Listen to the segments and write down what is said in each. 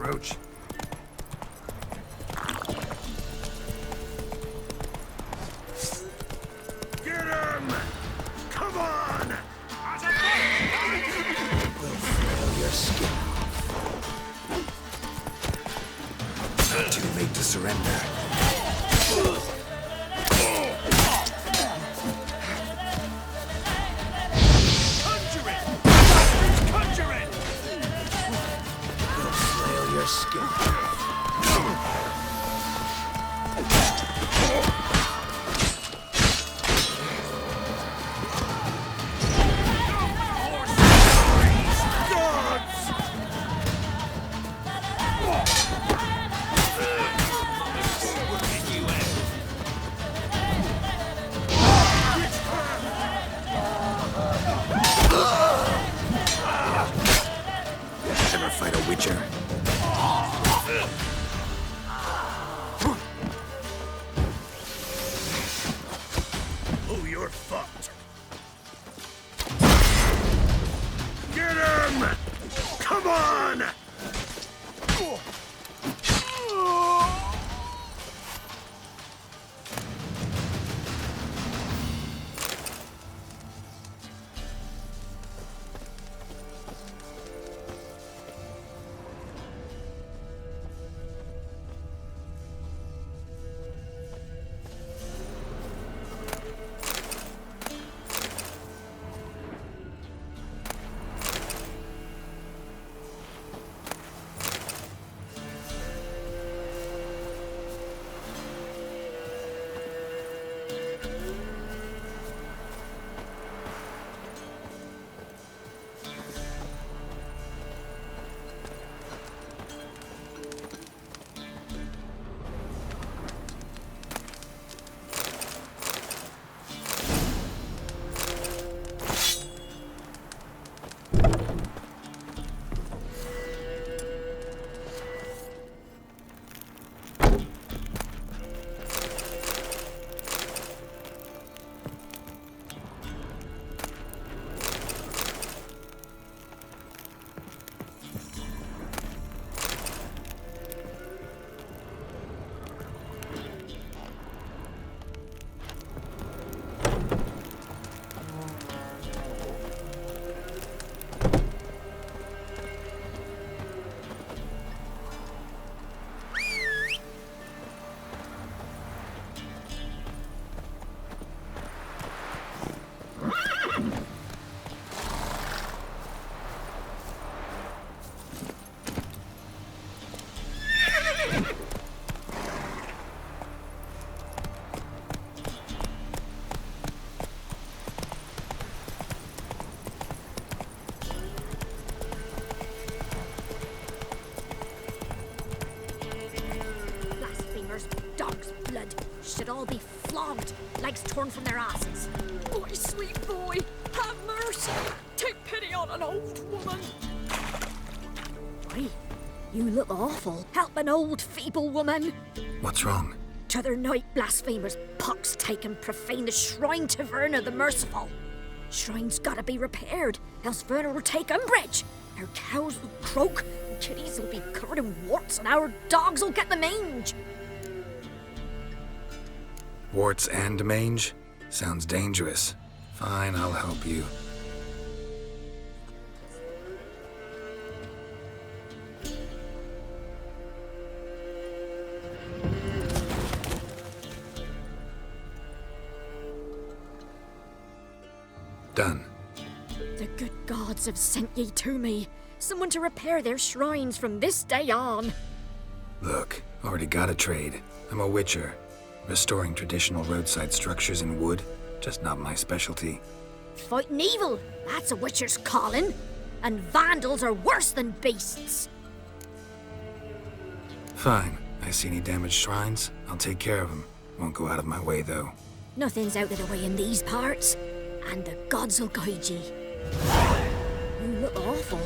roach. Get him! Come on! We'll flail your skin off. Too late to surrender. Your skin. Ever fight a witcher? Oh, you're fucked. Get him! Come on! Should all be flogged, legs torn from their asses. Boy, sweet boy, have mercy. Take pity on an old woman. Why, you look awful. Help an old, feeble woman. What's wrong? T'other night, blasphemers, pox take and profane the shrine to Verna the Merciful. Shrine's gotta be repaired, else Verna will take umbrage. Our cows will croak, and kitties will be covered in warts, and our dogs will get the mange. Warts and mange? Sounds dangerous. Fine, I'll help you. Done. The good gods have sent ye to me. Someone to repair their shrines from this day on. Look, already got a trade. I'm a witcher. Restoring traditional roadside structures in wood, just not my specialty. Fighting evil, that's a witcher's calling. And vandals are worse than beasts. Fine. I see any damaged shrines, I'll take care of them. Won't go out of my way, though. Nothing's out of the way in these parts. And the gods will guide ye. You look awful.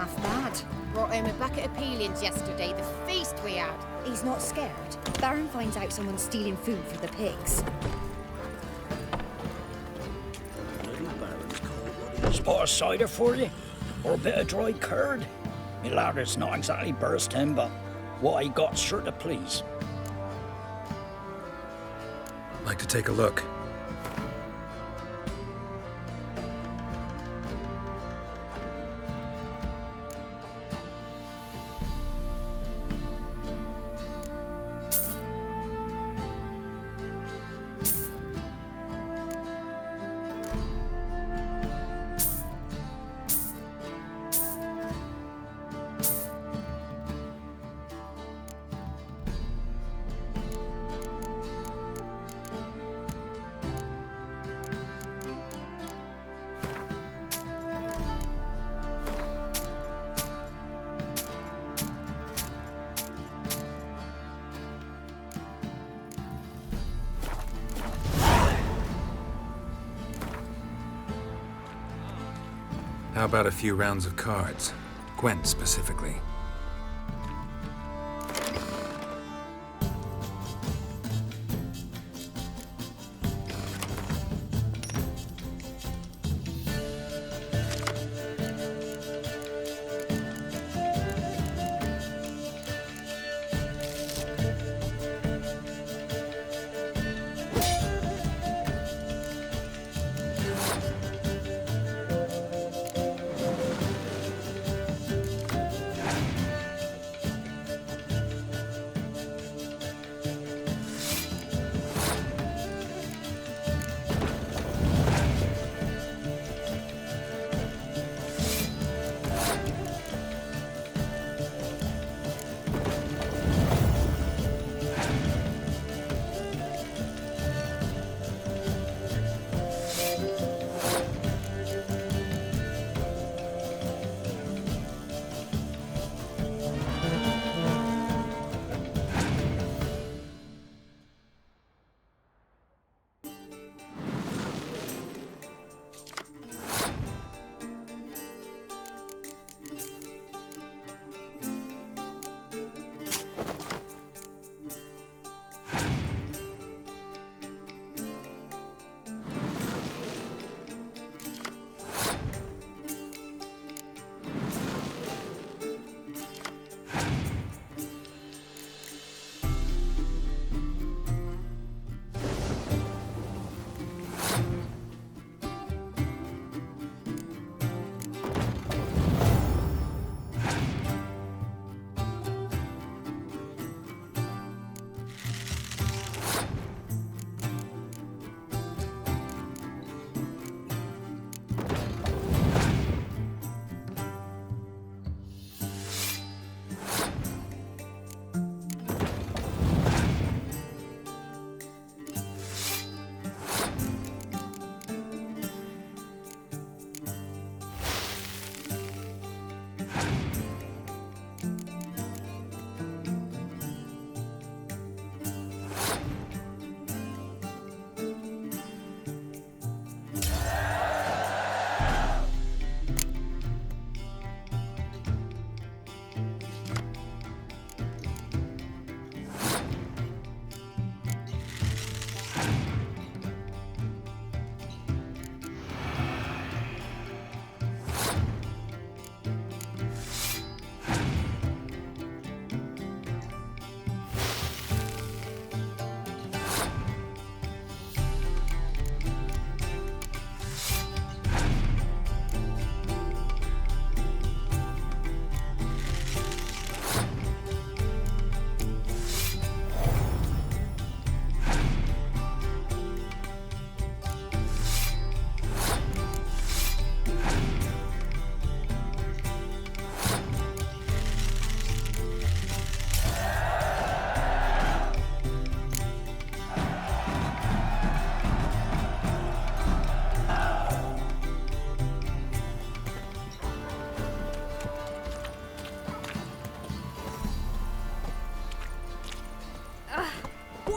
half mad. Brought home a bucket of peelings yesterday, the feast we had. He's not scared. Baron finds out someone's stealing food for the pigs. Spot of cider for you? Or a bit of dry curd? Me lad, it's not exactly bursting, but what I got's sure to please. Like to take a look. How about a few rounds of cards? Gwent specifically.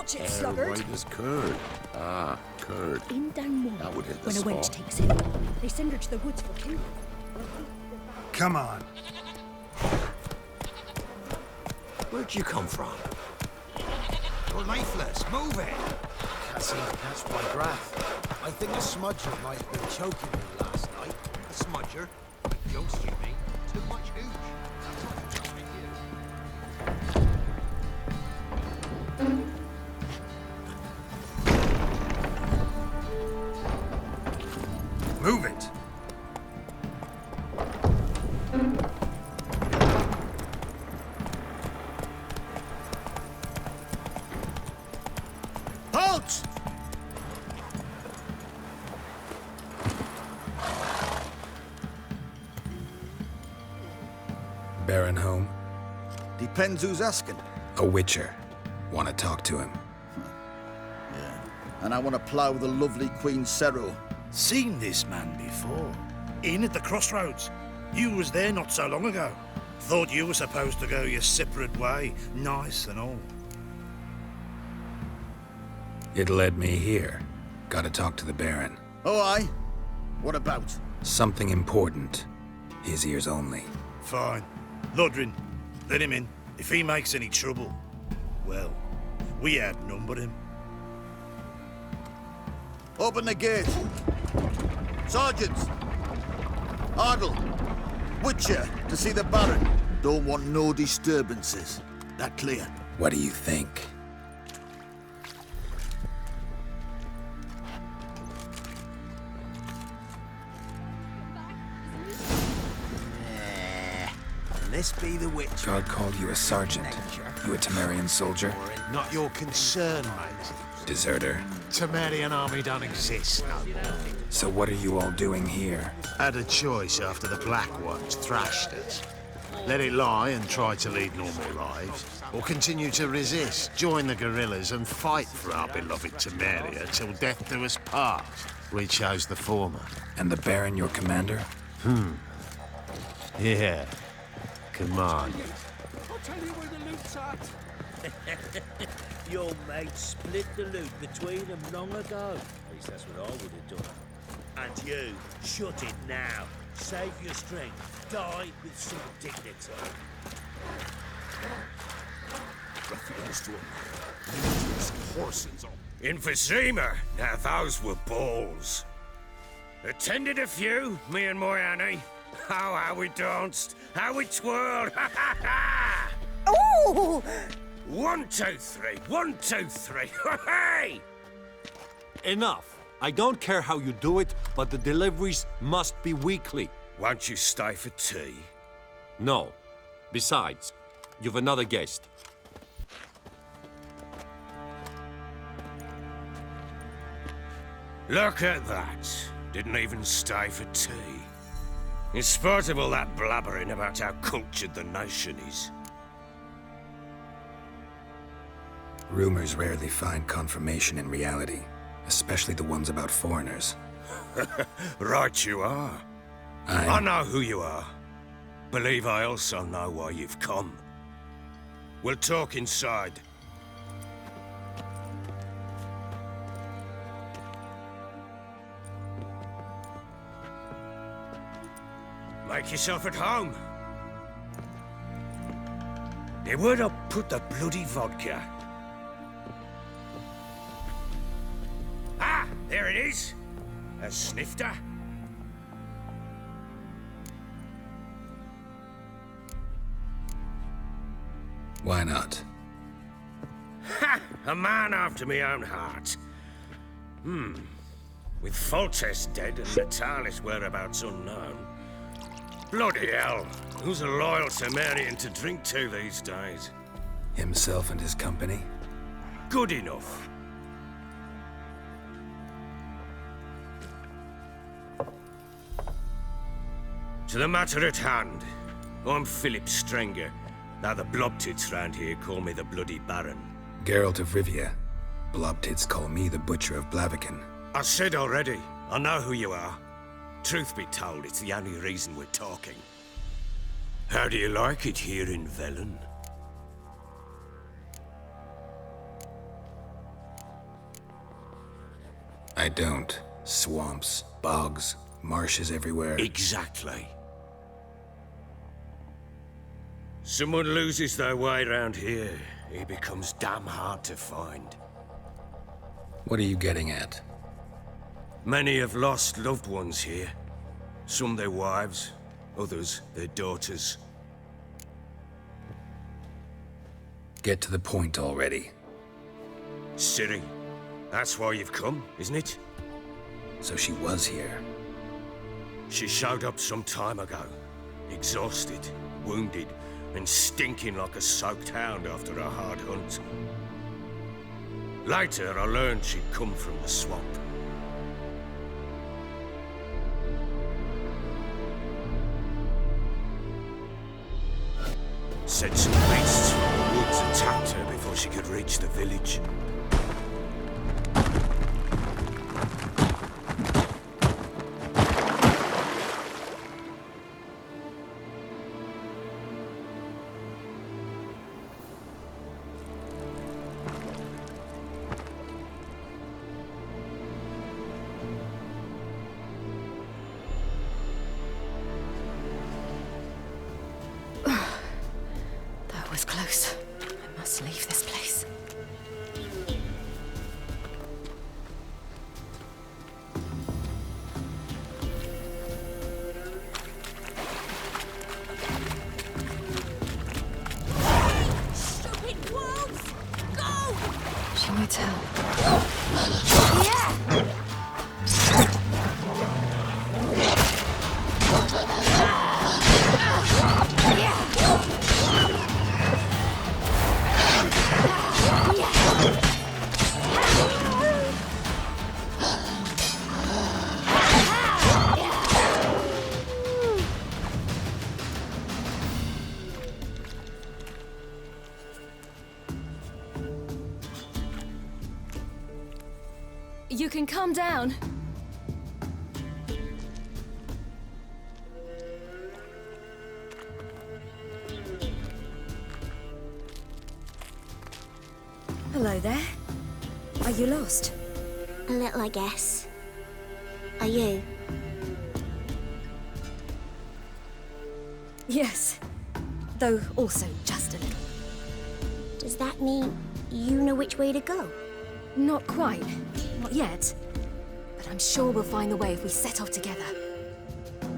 Watch it, sluggard. White as curd. Ah, curd. In down one. That would hit the When a wench spot. takes him, they send her to the woods for kindling. Come on. Where'd you come from? You're lifeless. Move it. Can't seem to catch my breath. I think a smudger might have been choking me last night. A smudger. Youngster, you mean? Too much hooch. That's what you're telling you. Move it! Halt! Baron home? Depends who's asking. A witcher. Want to talk to him. And I want to plough the lovely Queen Cero. Seen this man before. In at the crossroads. You was there not so long ago. Thought you were supposed to go your separate way, nice and all. It led me here. Gotta talk to the Baron. Oh, aye? What about? Something important. His ears only. Fine. Ludrin, let him in. If he makes any trouble, well, we outnumber him. Open the gate. Sergeants! Ardle! Witcher, to see the Baron. Don't want no disturbances. That clear? What do you think? This be the witch. God called you a sergeant. You a Temerian soldier? Not your concern, mate. Deserter. Temerian army don't exist no more. So what are you all doing here? Had a choice after the Black Ones thrashed us. Let it lie and try to lead normal lives, or continue to resist, join the guerrillas and fight for our beloved Temeria till death do us part. We chose the former. And the Baron your commander? Yeah. Come on. I'll tell you where the loot's at. Your mates split the loot between them long ago. At least that's what I would have done. And you, shut it now. Save your strength. Die with some dignity. Emphysema. Now those were balls. Attended a few, me and my Annie. Oh, how we danced, how we twirled, ha ha ha! Oh! 1, 2, 3, 1, 2, 3, hey! Enough. I don't care how you do it, but the deliveries must be weekly. Won't you stay for tea? No. Besides, you've another guest. Look at that. Didn't even stay for tea. In spite of all that blabbering about how cultured the nation is. Rumors rarely find confirmation in reality, especially the ones about foreigners. Right you are. I know who you are. Believe I also know why you've come. We'll talk inside. Make yourself at home. Where'd I put the bloody vodka? Ah, there it is. A snifter. Why not? Ha! A man after my own heart. With Foltest dead and Natalis whereabouts unknown. Bloody hell. Who's a loyal Temerian to drink to these days? Himself and his company? Good enough. To the matter at hand. I'm Philip Strenger. Now the blobtits round here call me the Bloody Baron. Geralt of Rivia. Blobtits call me the Butcher of Blaviken. I said already, I know who you are. Truth be told, it's the only reason we're talking. How do you like it here in Velen? I don't. Swamps, bogs, marshes everywhere. Exactly. Someone loses their way around here, he becomes damn hard to find. What are you getting at? Many have lost loved ones here. Some their wives, others their daughters. Get to the point already. Ciri, that's why you've come, isn't it? So she was here. She showed up some time ago, exhausted, wounded, and stinking like a soaked hound after a hard hunt. Later, I learned she'd come from the swamp. Said some beasts from the woods attacked her before she could reach the village. That was close. I must leave this place. Stupid wolves! Go! She needs help. You can calm down. Hello there. Are you lost? A little, I guess. Are you? Yes. Though also just a little. Does that mean you know which way to go? Not quite. Not yet. But I'm sure we'll find the way if we set off together.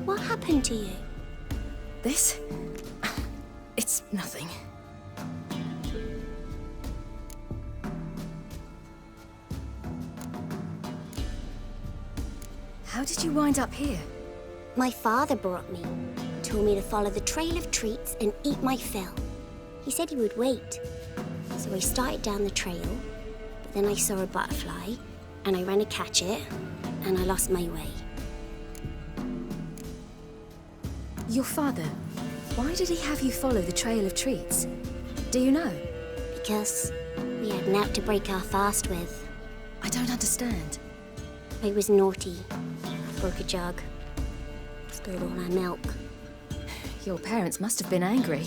What happened to you? This? It's nothing. How did you wind up here? My father brought me. Told me to follow the trail of treats and eat my fill. He said he would wait. So I started down the trail, but then I saw a butterfly, and I ran to catch it, and I lost my way. Your father, why did he have you follow the trail of treats? Do you know? Because we had an out to break our fast with. I don't understand. I was naughty. Broke a jug. Spilled all our milk. Your parents must have been angry.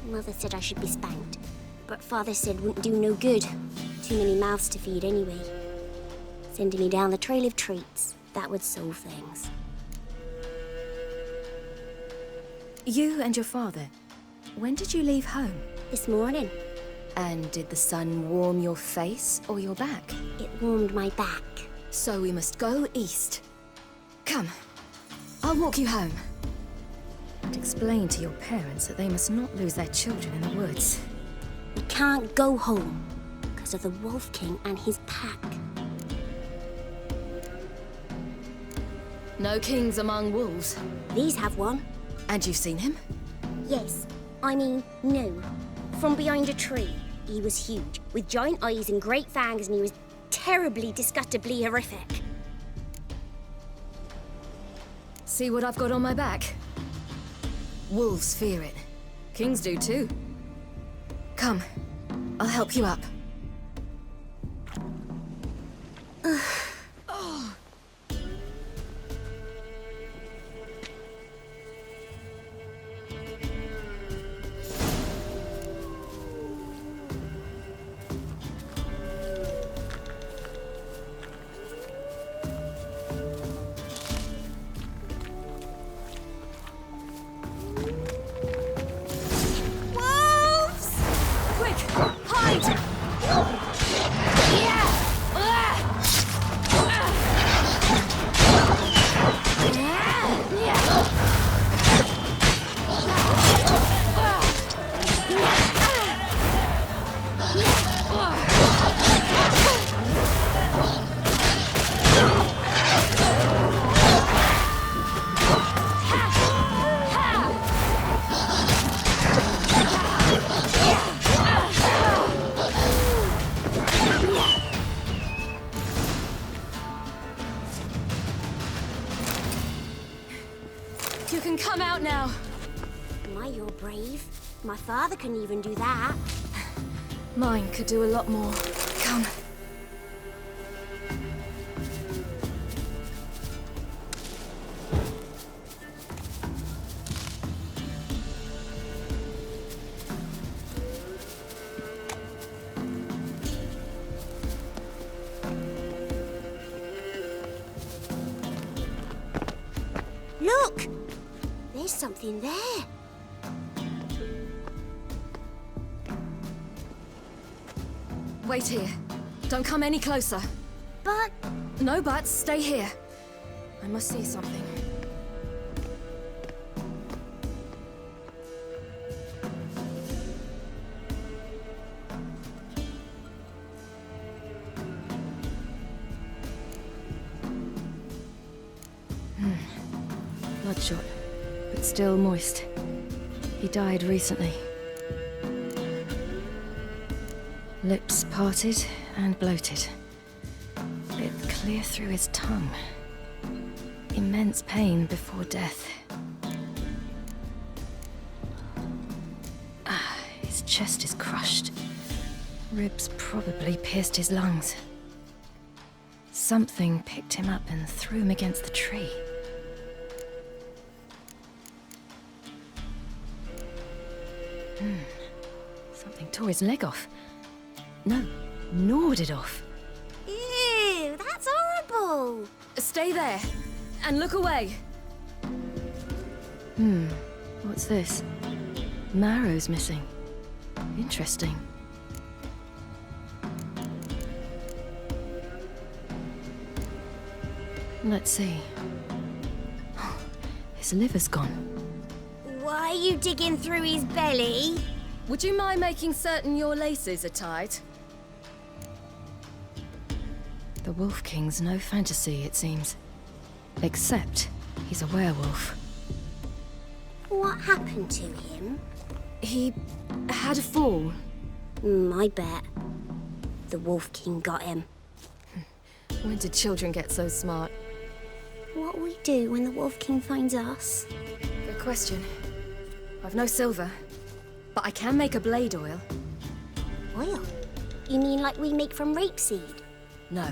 Mother said I should be spanked, but Father said wouldn't do no good. Too many mouths to feed anyway. Sending me down the trail of treats, that would solve things. You and your father, when did you leave home? This morning. And did the sun warm your face or your back? It warmed my back. So we must go east. Come, I'll walk you home. And explain to your parents that they must not lose their children in the woods. We can't go home because of the Wolf King and his pack. No kings among wolves. These have one. And you've seen him? Yes. I mean, no. From behind a tree. He was huge, with giant eyes and great fangs, and he was terribly, disgustingly horrific. See what I've got on my back? Wolves fear it. Kings do too. Come, I'll help you up. now. My, you're brave. My father couldn't even do that. Mine could do a lot more. Come. Look! There's something there. Wait here. Don't come any closer. But... No buts. Stay here. I must see something. Bloodshot, but still moist. He died recently. Lips parted and bloated. Bit clear through his tongue. Immense pain before death. His chest is crushed. Ribs probably pierced his lungs. Something picked him up and threw him against the tree. Something tore his leg off. No, gnawed it off. Ew, that's horrible. Stay there, and look away. What's this? Marrow's missing. Interesting. Let's see. His liver's gone. Why are you digging through his belly? Would you mind making certain your laces are tied? The Wolf King's no fantasy, it seems. Except he's a werewolf. What happened to him? He had a fall. I bet. The Wolf King got him. When did children get so smart? What will we do when the Wolf King finds us? Good question. I've no silver, but I can make a blade oil. Oil? You mean like we make from rapeseed? No,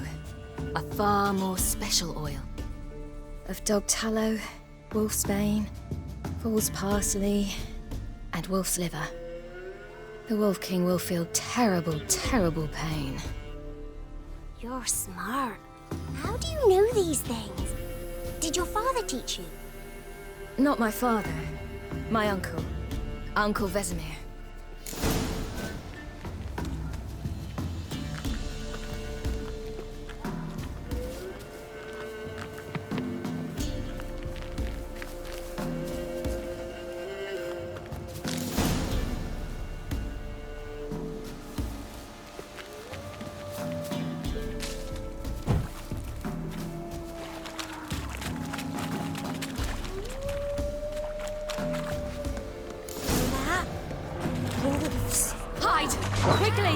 a far more special oil. Of dog tallow, wolf's bane, fool's parsley, and wolf's liver. The Wolf King will feel terrible, terrible pain. You're smart. How do you know these things? Did your father teach you? Not my father. My uncle. Uncle Vesemir. Hide! Quickly!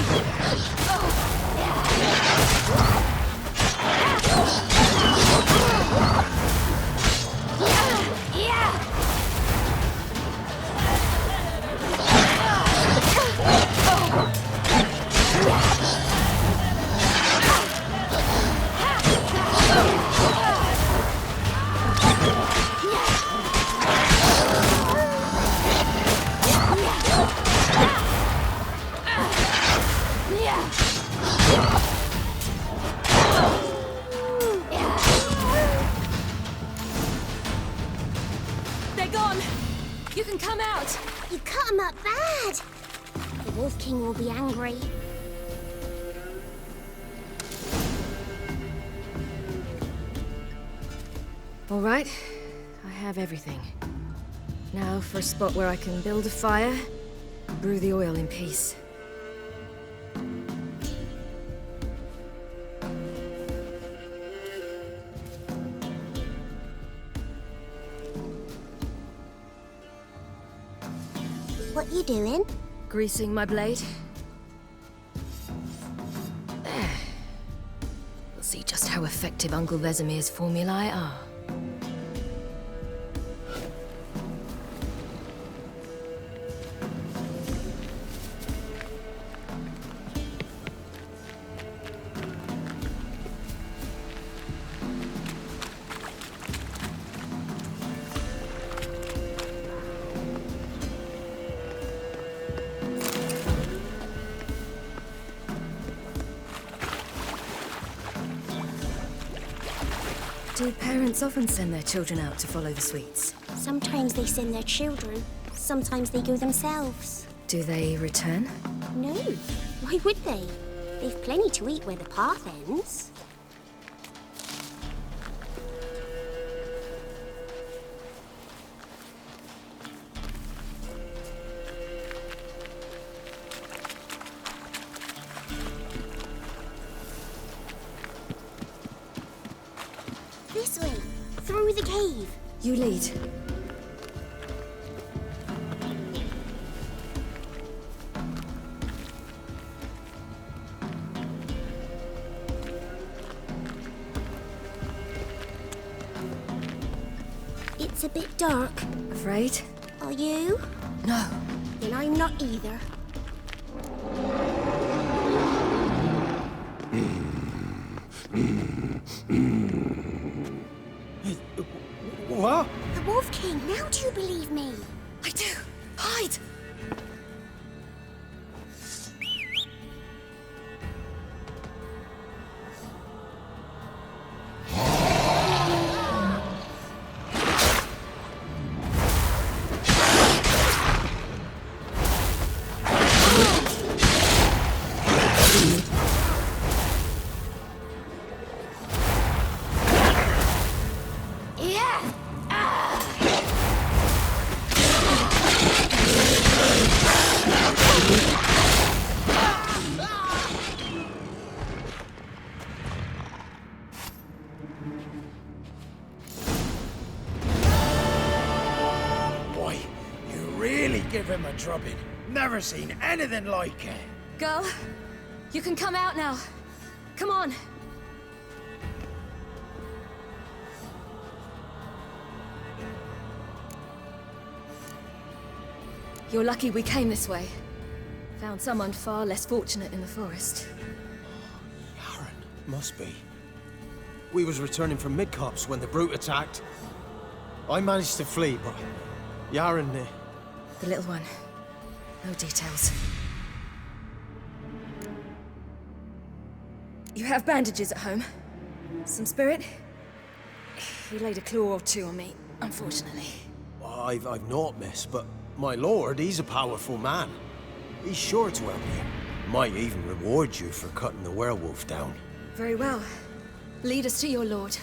They're gone! You can come out! You cut him up bad! The Wolf King will be angry. All right, I have everything. Now for a spot where I can build a fire, and brew the oil in peace. What you doing? Greasing my blade. There. We'll see just how effective Uncle Vesemir's formulae are. Do parents often send their children out to follow the sweets? Sometimes they send their children, sometimes they go themselves. Do they return? No, why would they? They've plenty to eat where the path ends. This way, through the cave. You lead. It's a bit dark. Afraid? Are you? No. Then I'm not either. What? The Wolf King, now do you believe me? I do. Hide! Give him a drubbing. Never seen anything like it. Girl, you can come out now. Come on. You're lucky we came this way. Found someone far less fortunate in the forest. Must be. We was returning from Midcops when the brute attacked. I managed to flee, but Yaren... The little one. No details. You have bandages at home? Some spirit? He laid a claw or two on me, unfortunately. I've naught, miss, but my lord, he's a powerful man. He's sure to help you. Might even reward you for cutting the werewolf down. Very well. Lead us to your lord.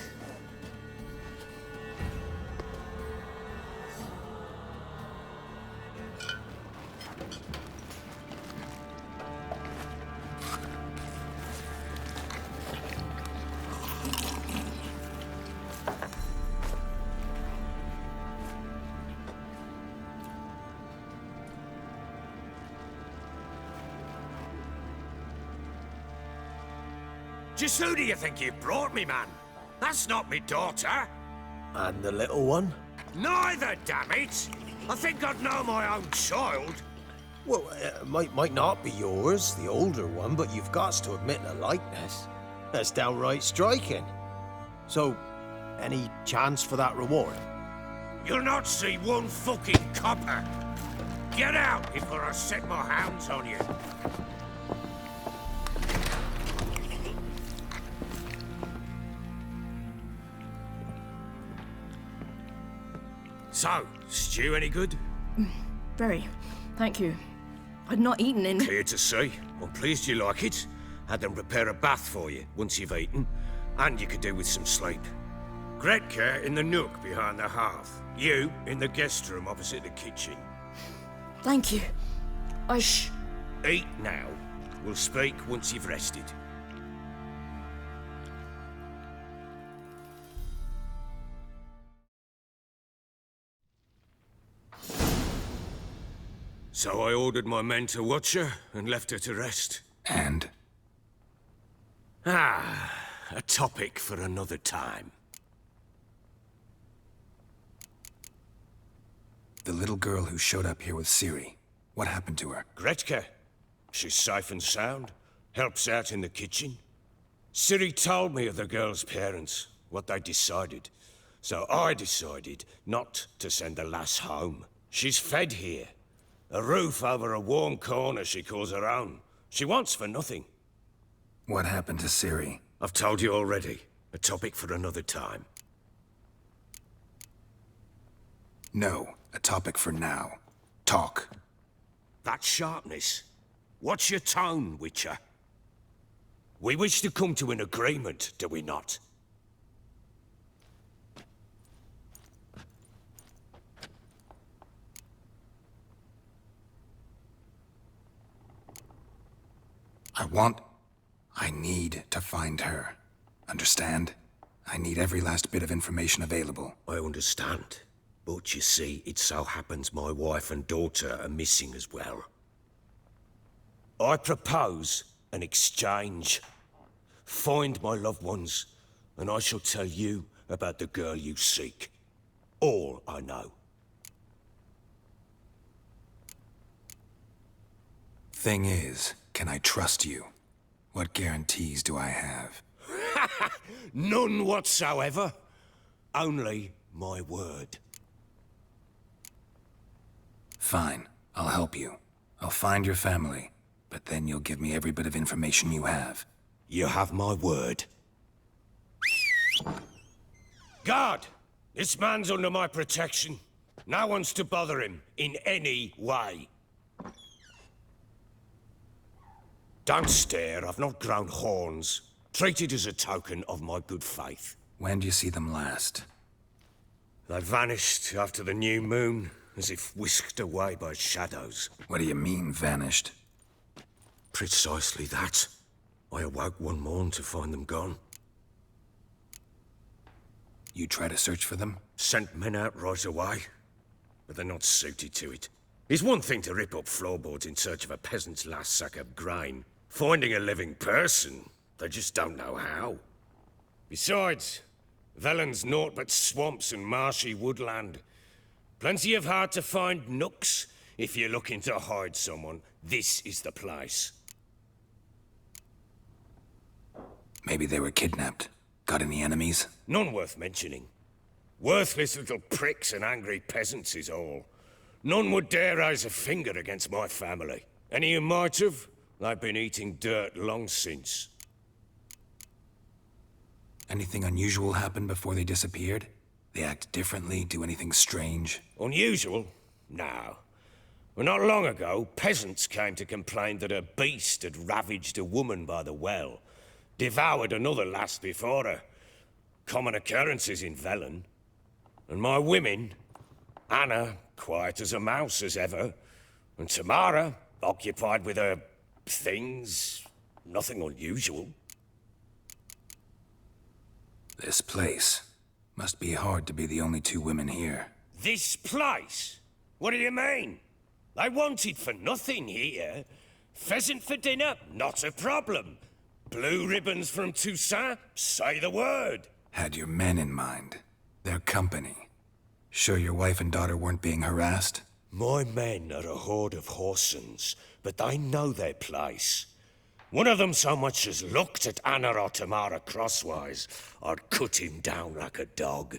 Just who do you think you brought me, man? That's not me daughter. And the little one? Neither, damn it! I think I'd know my own child. Well, might not be yours, the older one, but you've got to admit the likeness. That's downright striking. So, any chance for that reward? You'll not see one fucking copper. Get out before I set my hounds on you. So, stew any good? Very. Thank you. I'd not eaten in... Clear to see. I'm pleased you like it. Had them prepare a bath for you once you've eaten, and you could do with some sleep. Gretka in the nook behind the hearth. You in the guest room opposite the kitchen. Thank you. Shh. Eat now. We'll speak once you've rested. So I ordered my men to watch her and left her to rest. And? A topic for another time. The little girl who showed up here with Ciri. What happened to her? Gretka. She's safe and sound. Helps out in the kitchen. Ciri told me of the girl's parents, what they decided. So I decided not to send the lass home. She's fed here. A roof over a warm corner she calls her own. She wants for nothing. What happened to Ciri? I've told you already. A topic for another time. No, a topic for now. Talk. That sharpness. What's your tone, Witcher? We wish to come to an agreement, do we not? I need to find her. Understand? I need every last bit of information available. I understand. But you see, it so happens my wife and daughter are missing as well. I propose an exchange. Find my loved ones, and I shall tell you about the girl you seek. All I know. Thing is, can I trust you? What guarantees do I have? None whatsoever. Only my word. Fine, I'll help you. I'll find your family, but then you'll give me every bit of information you have. You have my word. Guard! This man's under my protection. No one's to bother him in any way. Don't stare, I've not grown horns. Treat it as a token of my good faith. When do you see them last? They vanished after the new moon, as if whisked away by shadows. What do you mean, vanished? Precisely that. I awoke one morn to find them gone. You try to search for them? Sent men out right away, but they're not suited to it. It's one thing to rip up floorboards in search of a peasant's last sack of grain. Finding a living person, they just don't know how. Besides, Velen's naught but swamps and marshy woodland. Plenty of hard-to-find nooks. If you're looking to hide someone, this is the place. Maybe they were kidnapped. Got any enemies? None worth mentioning. Worthless little pricks and angry peasants is all. None would dare raise a finger against my family. Any who might have, they've been eating dirt long since. Anything unusual happen before they disappeared? They act differently, do anything strange? Unusual? No. Well, not long ago, peasants came to complain that a beast had ravaged a woman by the well. Devoured another lass before her. Common occurrences in Velen. And my women, Anna, quiet as a mouse as ever, and Tamara, occupied with her things, nothing unusual. This place. Must be hard to be the only two women here. This place? What do you mean? They wanted for nothing here. Pheasant for dinner? Not a problem. Blue ribbons from Toussaint? Say the word. Had your men in mind. Their company. Sure your wife and daughter weren't being harassed? My men are a horde of whoresons, but they know their place. One of them so much as looked at Anna or Tamara crosswise, I'd cut him down like a dog.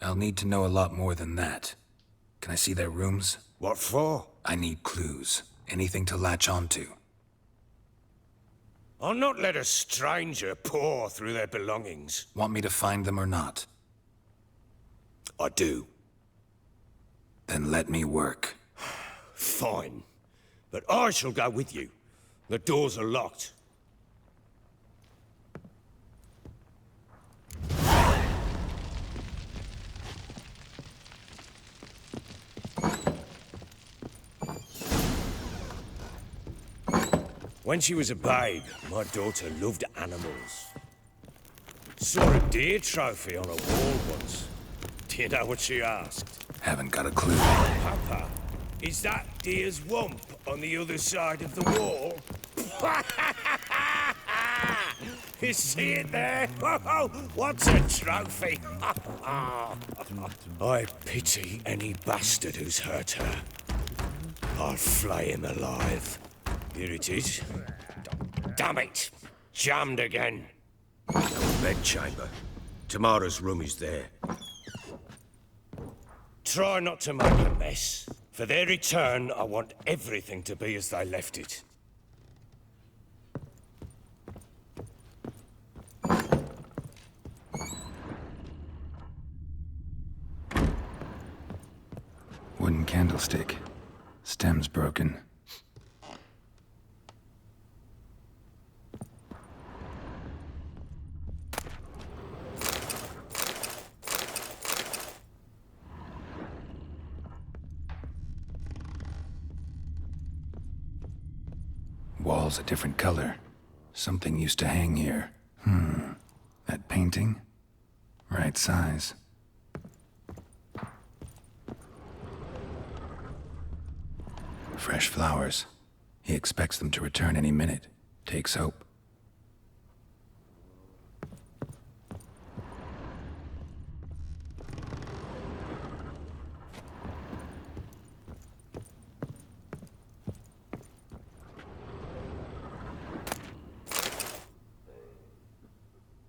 I'll need to know a lot more than that. Can I see their rooms? What for? I need clues. Anything to latch onto. I'll not let a stranger pore through their belongings. Want me to find them or not? I do. Then let me work. Fine. But I shall go with you. The doors are locked. When she was a babe, my daughter loved animals. Saw a deer trophy on a wall once. Do you know what she asked? Haven't got a clue. Papa, is that deer's wump on the other side of the wall? You see it there? Oh, what's a trophy? I pity any bastard who's hurt her. I'll flay him alive. Here it is. Damn it! Jammed again. Bedchamber. Tamara's room is there. Try not to make a mess. For their return, I want everything to be as they left it. Wooden candlestick. Stem's broken. Wall's a different color. Something used to hang here. That painting? Right size. Fresh flowers. He expects them to return any minute. Takes hope.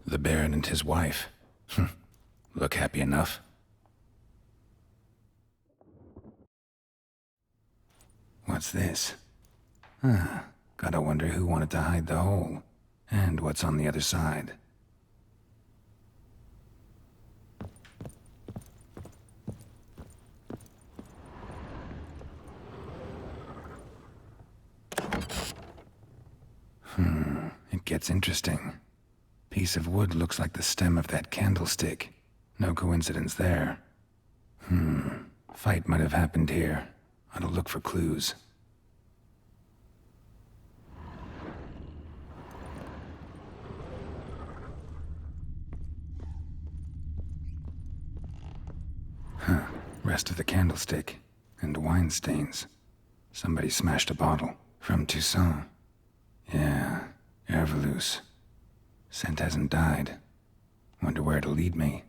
The Baron and his wife. Look happy enough. What's this? Gotta wonder who wanted to hide the hole. And what's on the other side. It gets interesting. Piece of wood looks like the stem of that candlestick. No coincidence there. Fight might have happened here. Ought to look for clues. Rest of the candlestick. And wine stains. Somebody smashed a bottle. From Toussaint. Yeah, Herveloos. Scent hasn't died. Wonder where it'll lead me.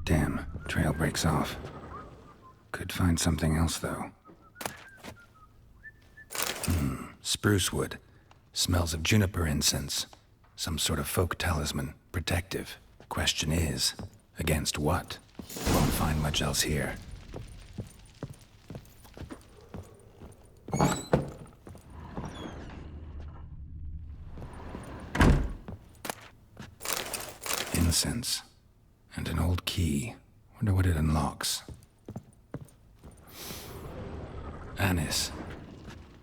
Damn, trail breaks off. Could find something else, though. Spruce wood. Smells of juniper incense. Some sort of folk talisman. Protective. Question is, against what? Won't find much else here. Incense. And an old key. Wonder what it unlocks. Anise.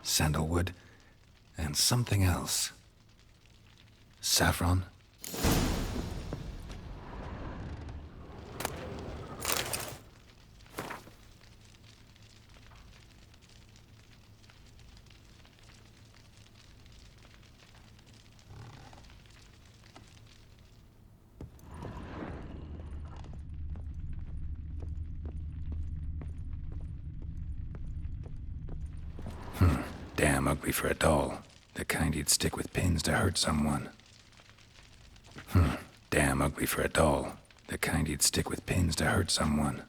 Sandalwood. And something else. Saffron? Damn ugly for a doll. The kind you'd stick with pins to hurt someone. Damn ugly for a doll. The kind you'd stick with pins to hurt someone.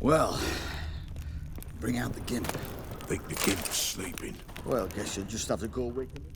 Well, bring out the gimp. Think the gimp's sleeping. Well, guess you'll just have to go wake him up.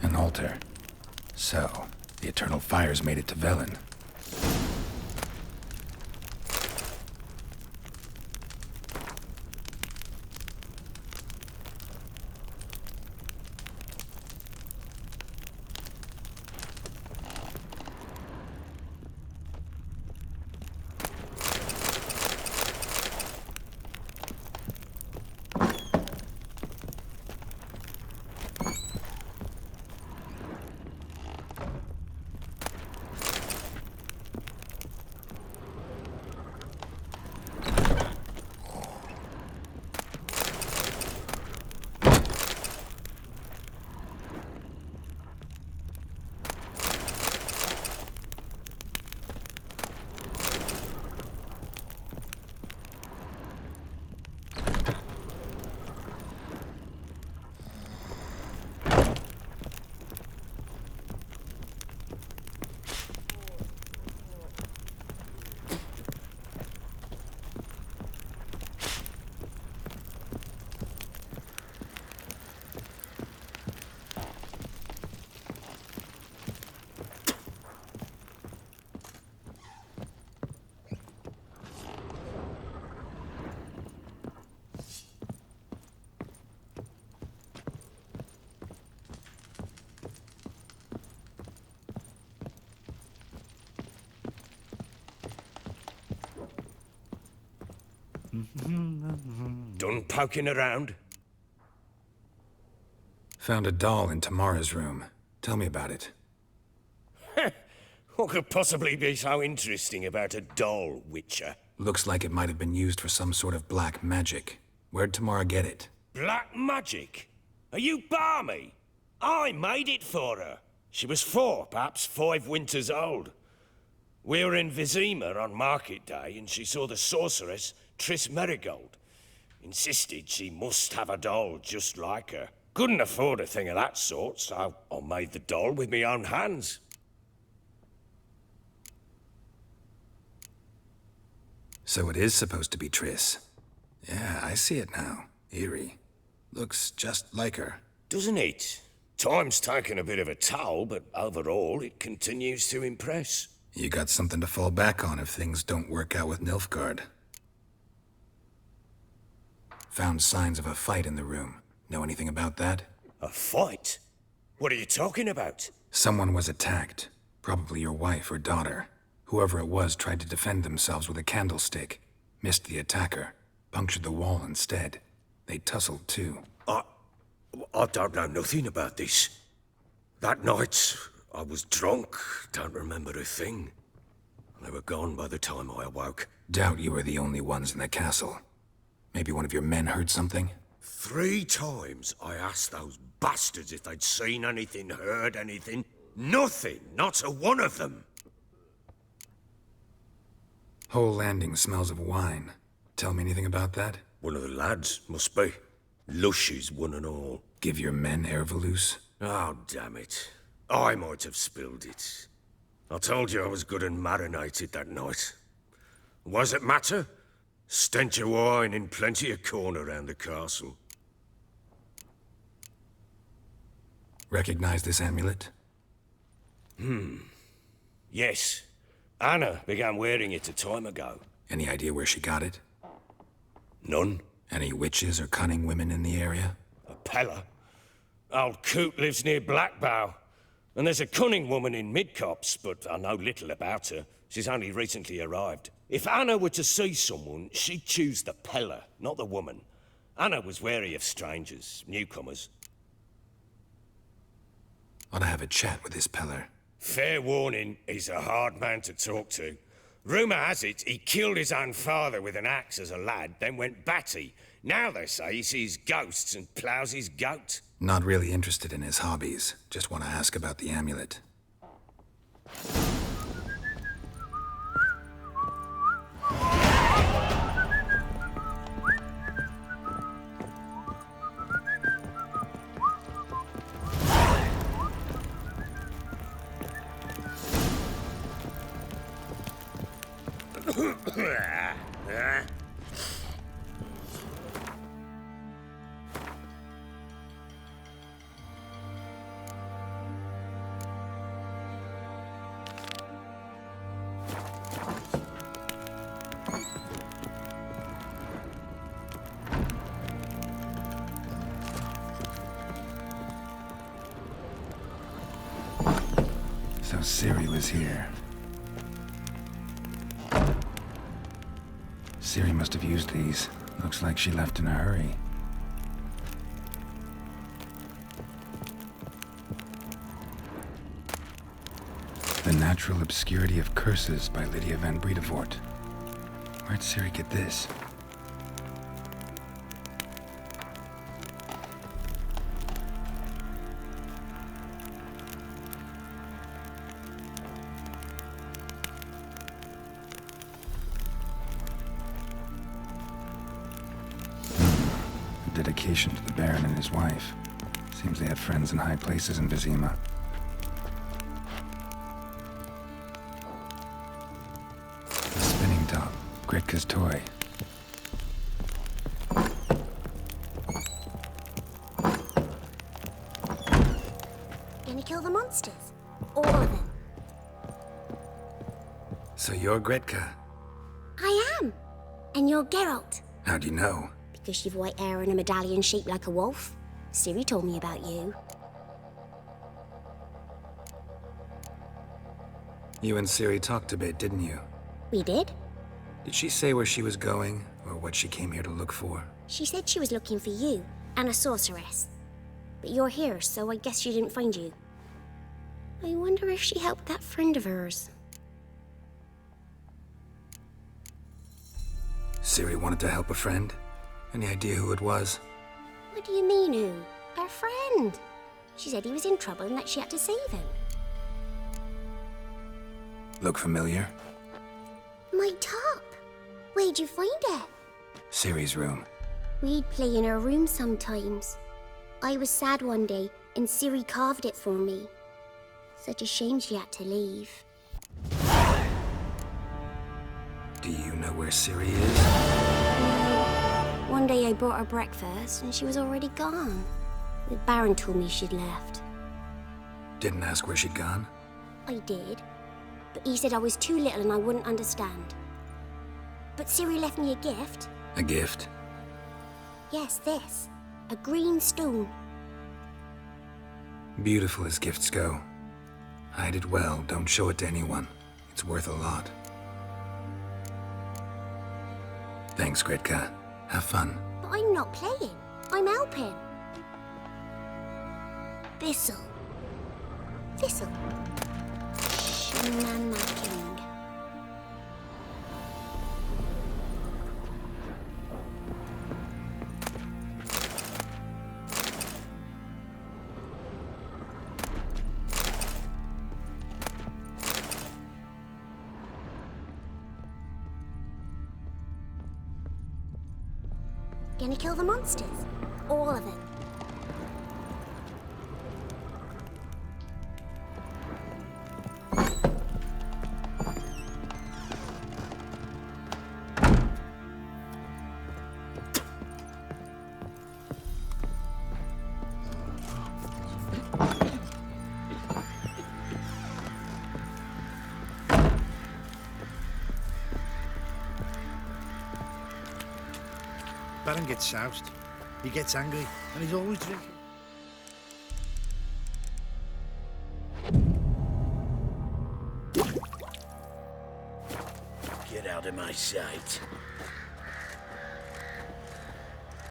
An altar. So, the Eternal Fires made it to Velen. Done poking around? Found a doll in Tamara's room. Tell me about it. What could possibly be so interesting about a doll, Witcher? Looks like it might have been used for some sort of black magic. Where'd Tamara get it? Black magic? Are you balmy? I made it for her. She was 4, perhaps 5 winters old. We were in Vizima on market day, and she saw the sorceress, Triss Merigold. Insisted she must have a doll just like her. Couldn't afford a thing of that sort, so I made the doll with my own hands. So it is supposed to be Triss. Yeah, I see it now. Eerie. Looks just like her. Doesn't it? Time's taken a bit of a toll, but overall, it continues to impress. You got something to fall back on if things don't work out with Nilfgaard. Found signs of a fight in the room. Know anything about that? A fight? What are you talking about? Someone was attacked. Probably your wife or daughter. Whoever it was tried to defend themselves with a candlestick. Missed the attacker. Punctured the wall instead. They tussled too. I don't know nothing about this. That night, I was drunk, don't remember a thing. They were gone by the time I awoke. Doubt you were the only ones in the castle. Maybe one of your men heard something? 3 times I asked those bastards if they'd seen anything, heard anything. Nothing, not a one of them. Whole landing smells of wine. Tell me anything about that? One of the lads, must be. Lushes, one and all. Give your men Ervalus? Oh, damn it. I might have spilled it. I told you I was good and marinated that night. Was it matter? Stench of wine in plenty of corn around the castle. Recognize this amulet? Yes. Anna began wearing it a time ago. Any idea where she got it? None. Any witches or cunning women in the area? A Pella. Old Coot lives near Blackbow. And there's a cunning woman in Midcopse, but I know little about her. She's only recently arrived. If Anna were to see someone, she'd choose the Pella, not the woman. Anna was wary of strangers, newcomers. Ought to have a chat with this Peller. Fair warning, he's a hard man to talk to. Rumour has it he killed his own father with an axe as a lad, then went batty. Now they say he sees ghosts and ploughs his goat. Not really interested in his hobbies. Just want to ask about the amulet. So Ciri was here. Ciri must have used these. Looks like she left in a hurry. The Natural Obscurity of Curses by Lydia van Bredevoort. Where'd Ciri get this? Dedication to the Baron and his wife. Seems they had friends in high places in Vizima. The spinning top. Gretka's toy. Gonna kill the monsters? All of them? So you're Gretka? I am. And you're Geralt. How do you know? Because you've white hair and a medallion shaped like a wolf. Ciri told me about you. You and Ciri talked a bit, didn't you? We did? Did she say where she was going, or what she came here to look for? She said she was looking for you and a sorceress. But you're here, so I guess she didn't find you. I wonder if she helped that friend of hers. Ciri wanted to help a friend? Any idea who it was? What do you mean, who? Her friend. She said he was in trouble and that she had to save him. Look familiar? My top. Where'd you find it? Ciri's room. We'd play in her room sometimes. I was sad one day, and Ciri carved it for me. Such a shame she had to leave. Do you know where Ciri is? One day I brought her breakfast, and she was already gone. The Baron told me she'd left. Didn't ask where she'd gone? I did, but he said I was too little and I wouldn't understand. But Ciri left me a gift. A gift? Yes, this. A green stone. Beautiful as gifts go. Hide it well, don't show it to anyone. It's worth a lot. Thanks, Gritka. Have fun. But I'm not playing. I'm helping. Thistle. Thistle. Shenanacking. Gonna kill the monsters. All of them. Baron gets soused. He gets angry, and he's always drinking. Get out of my sight.